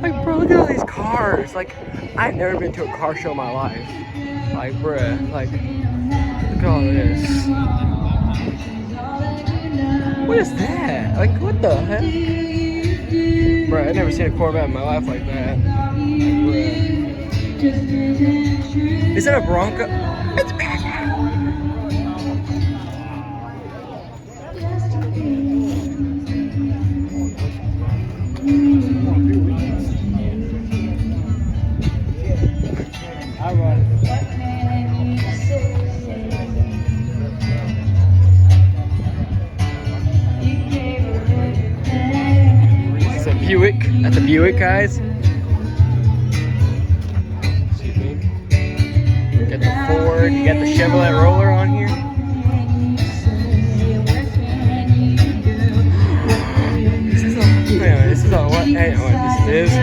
Like, bro, look at all these cars. Like, I've never been to a car show in my life. Like, bruh, like, look at all this. What is that? Like, what the heck? Bruh, I've never seen a Corvette in my life like that. Bruh. Is that a Bronco? It's It's a Buick. That's a Buick, guys. You got the Ford. You got the Chevrolet Roller on here. This is all what? I don't know what this is.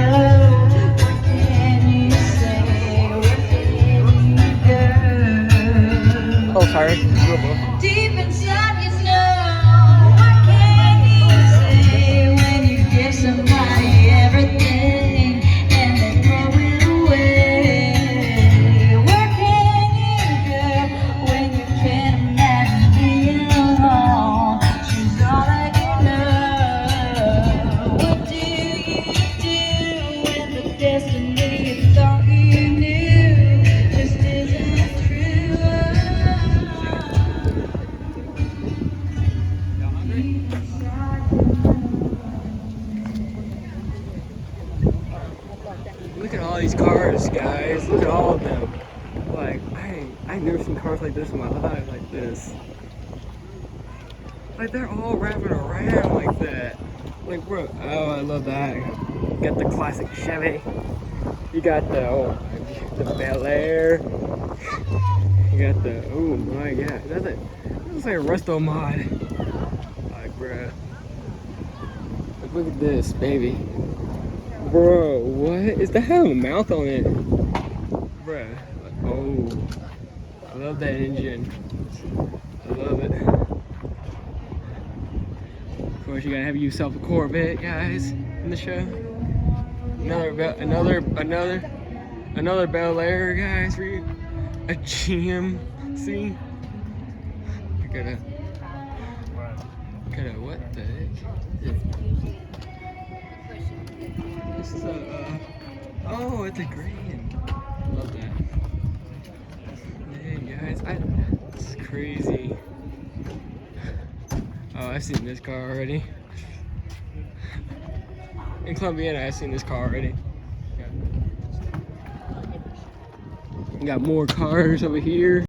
Oh, sorry. Deep inside you know, what can you say when you give somebody everything and they throw it away? Where can you go when you can't imagine being alone? She's all that you know. What do you do when the destiny you thought you knew just isn't true? Look at all these cars, guys. Look at all of them. Like, I've never seen cars like this in my life, like this. Like, they're all wrapping around like that. Like, bro, oh, I love that. You got the classic Chevy. You got the Bel Air. You got the, oh my god, that's like a resto mod. Like, bro. Look at this, baby. Bro, what? Is that have a mouth on it? Bruh. Oh. I love that engine. I love it. Of course, you gotta have yourself a Corvette, guys, in the show. Another Bel Air, guys, for you. A GMC. I gotta, what the heck? This is a, oh, it's a Grand. Love that. Dang, guys, this is crazy. Oh, I've seen this car already. In Columbiana, I've seen this car already. We got more cars over here.